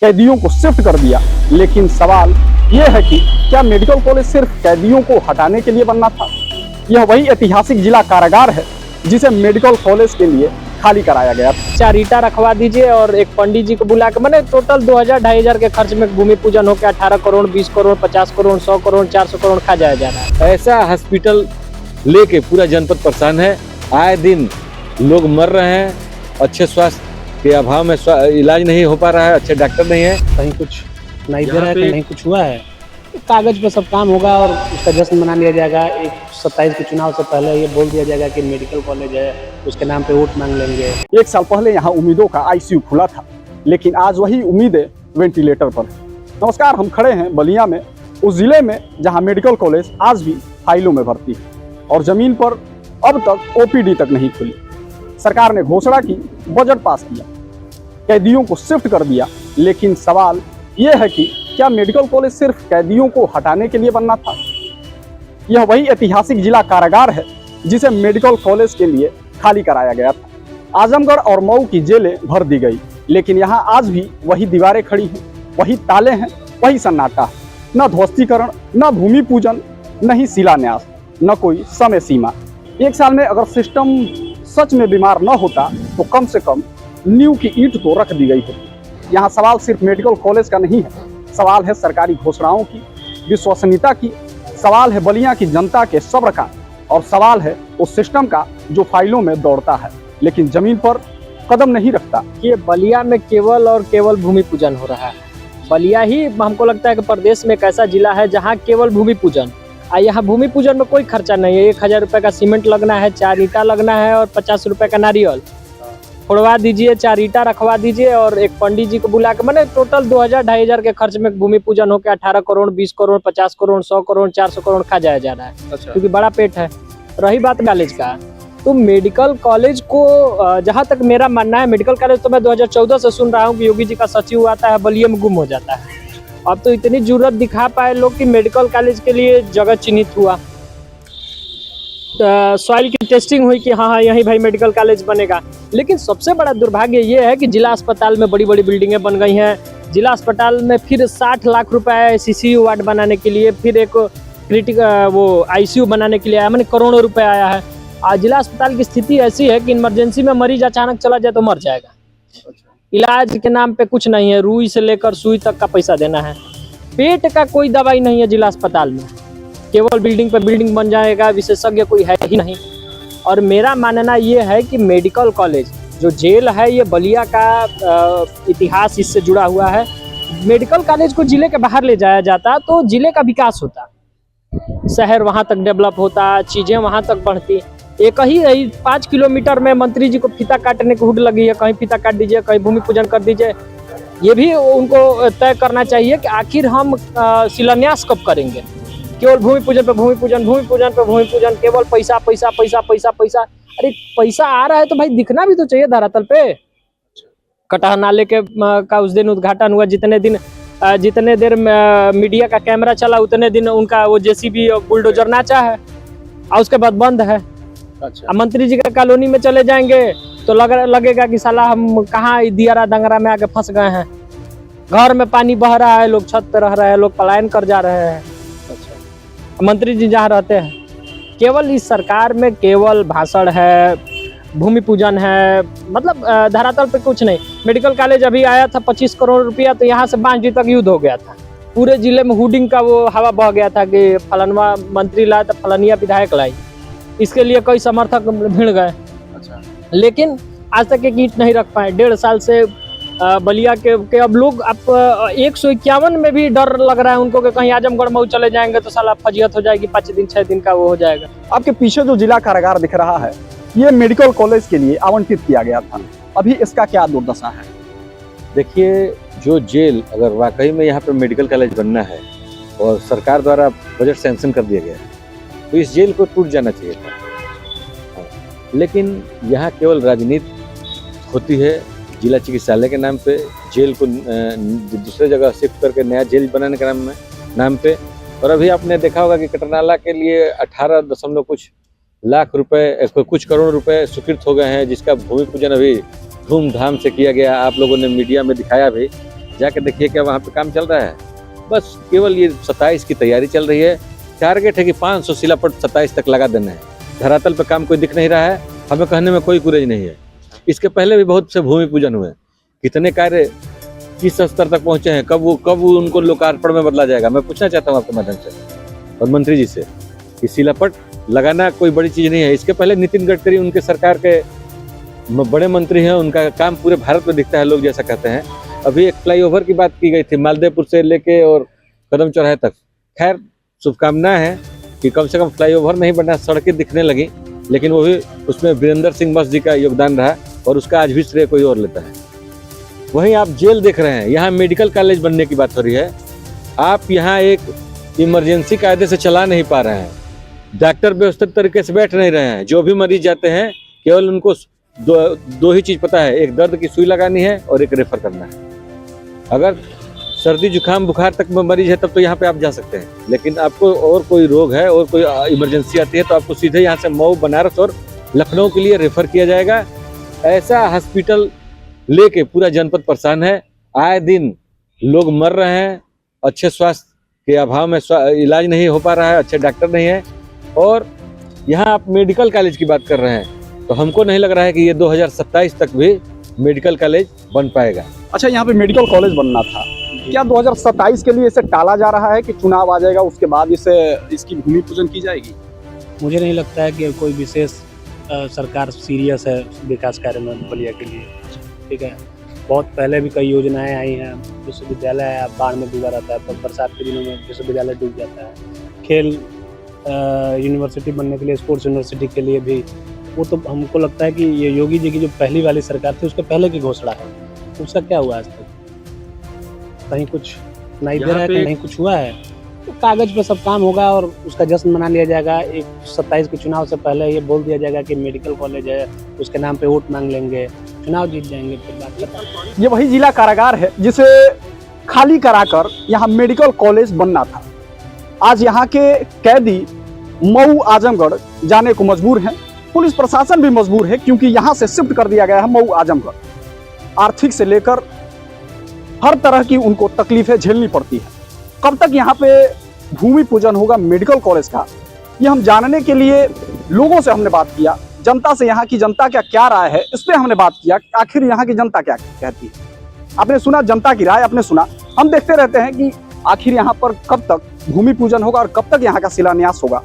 कैदियों को शिफ्ट कर दिया। लेकिन सवाल यह है कि क्या मेडिकल कॉलेज सिर्फ कैदियों को हटाने के लिए बनना था? यह वही ऐतिहासिक जिला कारागार है जिसे मेडिकल कॉलेज के लिए खाली कराया गया था। 4 ईटा रखवा दीजिए और एक पंडित जी को बुला के मैंने टोटल 2000-2500 के खर्च में भूमि पूजन होकर 18 करोड़ 20 करोड़ 50 करोड़ 100 करोड़ 400 करोड़ खा जाया जा रहा है। ऐसा हॉस्पिटल लेके पूरा जनपद परेशान है। आए दिन लोग मर रहे हैं, अच्छे स्वास्थ्य के अभाव में इलाज नहीं हो पा रहा है, अच्छे डॉक्टर नहीं है। कहीं कुछ नहीं दे रहा है, कहीं कुछ हुआ है। कागज पे सब काम होगा और उसका जश्न मना लिया जाएगा। 27 के चुनाव से पहले ये बोल दिया जाएगा कि मेडिकल कॉलेज है, उसके नाम पे वोट मांग लेंगे। 1 साल पहले यहाँ उम्मीदों का आईसीयू खुला था, लेकिन आज वही उम्मीदें वेंटिलेटर पर है। नमस्कार, हम खड़े हैं बलिया में, उस जिले में जहाँ मेडिकल कॉलेज आज भी फाइलों में भर्ती है और जमीन पर अब तक ओपीडी तक नहीं खुली। सरकार ने घोषणा की, बजट पास किया, कैदियों को शिफ्ट कर दिया, लेकिन सवाल यह है कि क्या मेडिकल कॉलेज सिर्फ कैदियों को हटाने के लिए बनना था? यह वही ऐतिहासिक जिला कारागार है जिसे मेडिकल कॉलेज के लिए खाली कराया गया था। आजमगढ़ और मऊ की जेलें भर दी गई, लेकिन यहाँ आज भी वही दीवारें खड़ी हैं, वही ताले हैं, वही सन्नाटा है। न ध्वस्तीकरण, न भूमि पूजन, न ही शिलान्यास, न कोई समय सीमा। 1 साल में अगर सिस्टम सच में बीमार न होता तो कम से कम नींव की ईंट तो रख दी गई होती। यहाँ सवाल सिर्फ मेडिकल कॉलेज का नहीं है, सवाल है सरकारी घोषणाओं की, विश्वसनीयता की, सवाल है बलिया की जनता के सब्र का, और सवाल है उस सिस्टम का जो फाइलों में दौड़ता है लेकिन जमीन पर कदम नहीं रखता। ये बलिया में केवल और केवल भूमि पूजन हो रहा है। बलिया ही हमको लगता है कि प्रदेश में एक ऐसा जिला है जहाँ केवल भूमि पूजन, यहाँ भूमि पूजन में कोई खर्चा नहीं है। 1000 रुपये का सीमेंट लगना है, 4 ईटा लगना है और 50 रुपये का नारियल फोड़वा दीजिए, 4 ईटा रखवा दीजिए और एक पंडित जी को बुला के मैंने टोटल 2000-2500 के खर्च में भूमि पूजन होकर 18 करोड़ 20 करोड़ 50 करोड़ 100 करोड़ 400 करोड़ खा जाया जा रहा है। क्योंकि बड़ा पेट है। रही बात कॉलेज का, तो मेडिकल कॉलेज को जहाँ तक मेरा मानना है, मेडिकल कॉलेज तो मैं 2014 से सुन रहा हूँ कि योगी जी का सचिव आता है, बलिया में गुम हो जाता है। अब तो इतनी जरूरत दिखा पाए लोग कि मेडिकल कॉलेज के लिए जगह चिन्हित हुआ, सॉइल की टेस्टिंग हुई कि हाँ यहीं भाई मेडिकल कॉलेज बनेगा। लेकिन सबसे बड़ा दुर्भाग्य ये है कि जिला अस्पताल में बड़ी बड़ी बिल्डिंगें बन गई हैं। जिला अस्पताल में फिर 60 लाख रुपए सीसीयू वार्ड बनाने के लिए, फिर एक क्रिटिकल वो आईसीयू बनाने के लिए आया, मैंने करोड़ों रुपए आया है। आज जिला अस्पताल की स्थिति ऐसी है कि इमरजेंसी में मरीज अचानक चला जाए तो मर जाएगा। इलाज के नाम पे कुछ नहीं है, रुई से लेकर सुई तक का पैसा देना है। पेट का कोई दवाई नहीं है जिला अस्पताल में, केवल बिल्डिंग पे बिल्डिंग बन जाएगा, विशेषज्ञ कोई है ही नहीं। और मेरा मानना ये है कि मेडिकल कॉलेज जो जेल है, ये बलिया का इतिहास इससे जुड़ा हुआ है। मेडिकल कॉलेज को जिले के बाहर ले जाया जाता तो जिले का विकास होता, शहर वहाँ तक डेवलप होता, चीज़ें वहाँ तक बढ़ती। एक ही 5 किलोमीटर में मंत्री जी को फीता काटने की हुड लगी है, कहीं फीता काट दीजिए, कहीं भूमि पूजन कर दीजिए। ये भी उनको तय करना चाहिए कि आखिर हम शिलान्यास कब करेंगे। केवल भूमि पूजन पे भूमि पूजन, भूमि पूजन पे भूमि पूजन, केवल पैसा पैसा पैसा पैसा पैसा। अरे पैसा आ रहा है तो भाई दिखना भी तो चाहिए धरातल पे। कटहा नाले के का उस दिन उद्घाटन हुआ, जितने देर मीडिया का कैमरा चला उतने दिन उनका वो जेसीबी बुलडोजर नाचा है और उसके बाद बंद है। अच्छा। मंत्री जी का कॉलोनी में चले जाएंगे तो लगेगा कि साला हम कहाँ दियारा दंगरा में आके फंस गए हैं। घर में पानी बह रहा है, लोग छत पे रह रहे हैं, लोग पलायन कर जा रहे हैं। मंत्री जी जहाँ रहते हैं, केवल इस सरकार में केवल भाषण है, भूमि पूजन है, मतलब धरातल पे कुछ नहीं। मेडिकल कॉलेज अभी आया था 25 करोड़ रुपया, तो यहाँ से बांझी तक युद्ध हो गया था। पूरे जिले में हुडिंग का वो हवा बह गया था कि फलनवा मंत्री लाए तो फलनिया विधायक लाई। इसके लिए कई समर्थक भिड़ गए। अच्छा। लेकिन आज तक एक ईंट नहीं रख पाए। 1.5 साल से बलिया के अब लोग अब 151 में भी डर लग रहा है उनको कि कहीं आजमगढ़ मऊ चले जाएंगे तो साला फजियत हो जाएगी, 5 दिन 6 दिन का वो हो जाएगा। आपके पीछे जो जिला कारागार दिख रहा है, ये मेडिकल कॉलेज के लिए आवंटित किया गया था। अभी इसका क्या दुर्दशा है? देखिए, जो जेल अगर वाकई में यहाँ पे मेडिकल कॉलेज बनना है और सरकार द्वारा बजट सैंक्शन कर दिया गया है तो इस जेल को टूट जाना चाहिए था। लेकिन यहाँ केवल राजनीति होती है। जिला चिकित्सालय के नाम पे जेल को दूसरे जगह शिफ्ट करके नया जेल बनाने के नाम पे। और अभी आपने देखा होगा कि कटरनाला के लिए 18 कुछ लाख रुपए, कुछ करोड़ रुपए स्वीकृत हो गए हैं, जिसका भूमि पूजन अभी धूमधाम से किया गया। आप लोगों ने मीडिया में दिखाया भी जाके देखिए क्या वहाँ पे काम चल रहा है। बस केवल ये 27 की तैयारी चल रही है। टारगेट है कि 500 शिलापट 27 तक लगा देना है। धरातल पे काम कोई दिख नहीं रहा है, हमें कहने में कोई गुरेज नहीं है। इसके पहले भी बहुत से भूमि पूजन हुए, कितने कार्य किस स्तर तक पहुंचे हैं, कब उनको लोकार्पण में बदला जाएगा। मैं पूछना चाहता हूँ आपके माध्यम से और मंत्री जी से कि शिलापट लगाना कोई बड़ी चीज़ नहीं है। इसके पहले नितिन गडकरी उनके सरकार के बड़े मंत्री हैं, उनका काम पूरे भारत में दिखता है, लोग जैसा कहते हैं। अभी एक फ्लाईओवर की बात की गई थी मालदेपुर से लेके और कदम चौराहे तक। खैर शुभकामनाएं हैं कि कम से कम फ्लाईओवर नहीं बना, सड़कें दिखने लगी, लेकिन वो भी उसमें वीरेंद्र सिंह मस्त जी का योगदान रहा और उसका आज भी श्रेय कोई और लेता है। वहीं आप जेल देख रहे हैं, यहाँ मेडिकल कॉलेज बनने की बात हो रही है। आप यहाँ एक इमरजेंसी कायदे से चला नहीं पा रहे हैं, डॉक्टर व्यवस्थित तरीके से बैठ नहीं रहे हैं। जो भी मरीज जाते हैं केवल उनको दो ही चीज़ पता है, एक दर्द की सुई लगानी है और एक रेफर करना है। अगर सर्दी जुकाम बुखार तक में मरीज है तब तो यहाँ पे आप जा सकते हैं, लेकिन आपको और कोई रोग है और कोई इमरजेंसी आती है तो आपको सीधे यहाँ से मऊ, बनारस और लखनऊ के लिए रेफर किया जाएगा। ऐसा हॉस्पिटल लेके पूरा जनपद परेशान है। आए दिन लोग मर रहे हैं, अच्छे स्वास्थ्य के अभाव में इलाज नहीं हो पा रहा है, अच्छे डॉक्टर नहीं है। और यहाँ आप मेडिकल कॉलेज की बात कर रहे हैं तो हमको नहीं लग रहा है कि ये 2027 तक भी मेडिकल कॉलेज बन पाएगा। अच्छा, यहाँ पे मेडिकल कॉलेज बनना था, क्या 2027 के लिए इसे टाला जा रहा है कि चुनाव आ जाएगा उसके बाद इसकी भूमि पूजन की जाएगी? मुझे नहीं लगता है कि कोई विशेष सरकार सीरियस है विकास कार्य में बलिया के लिए। ठीक है, बहुत पहले भी कई योजनाएं आई हैं। विश्वविद्यालय बाढ़ में डूबा रहता है, पर बरसात के दिनों में विश्वविद्यालय डूब जाता है। खेल यूनिवर्सिटी बनने के लिए, स्पोर्ट्स यूनिवर्सिटी के लिए भी, वो तो हमको लगता है कि ये योगी जी की जो पहली वाली सरकार थी उसके पहले की घोषणा है, उसका क्या हुआ आज तक? कहीं कुछ नहीं दे रहा है, कहीं कुछ हुआ है। तो कागज पे सब काम होगा और उसका जश्न मना लिया जाएगा। एक 27 के चुनाव से पहले ये बोल दिया जाएगा कि मेडिकल कॉलेज है, उसके नाम पे वोट मांग लेंगे, चुनाव जीत जाएंगे, फिर बात करते। ये वही जिला कारागार है जिसे खाली कराकर यहाँ मेडिकल कॉलेज बनना था। आज यहाँ के कैदी मऊ, आजमगढ़ जाने को मजबूर हैं। पुलिस प्रशासन भी मजबूर है क्योंकि यहाँ से शिफ्ट कर दिया गया है मऊ, आजमगढ़। आर्थिक से लेकर हर तरह की उनको तकलीफें झेलनी पड़ती है। कब तक यहाँ पे भूमि पूजन होगा मेडिकल कॉलेज का, ये हम जानने के लिए लोगों से हमने बात किया। जनता से यहाँ की जनता का क्या राय है इस पर हमने बात किया, आखिर यहाँ की जनता क्या कहती है। आपने सुना जनता की राय, आपने सुना। हम देखते रहते हैं कि आखिर यहाँ पर कब तक भूमि पूजन होगा और कब तक यहाँ का शिलान्यास होगा,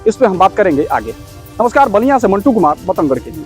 इस पर हम बात करेंगे आगे। नमस्कार, बलिया से मंटू कुमार, मतंगगढ़ के लिए।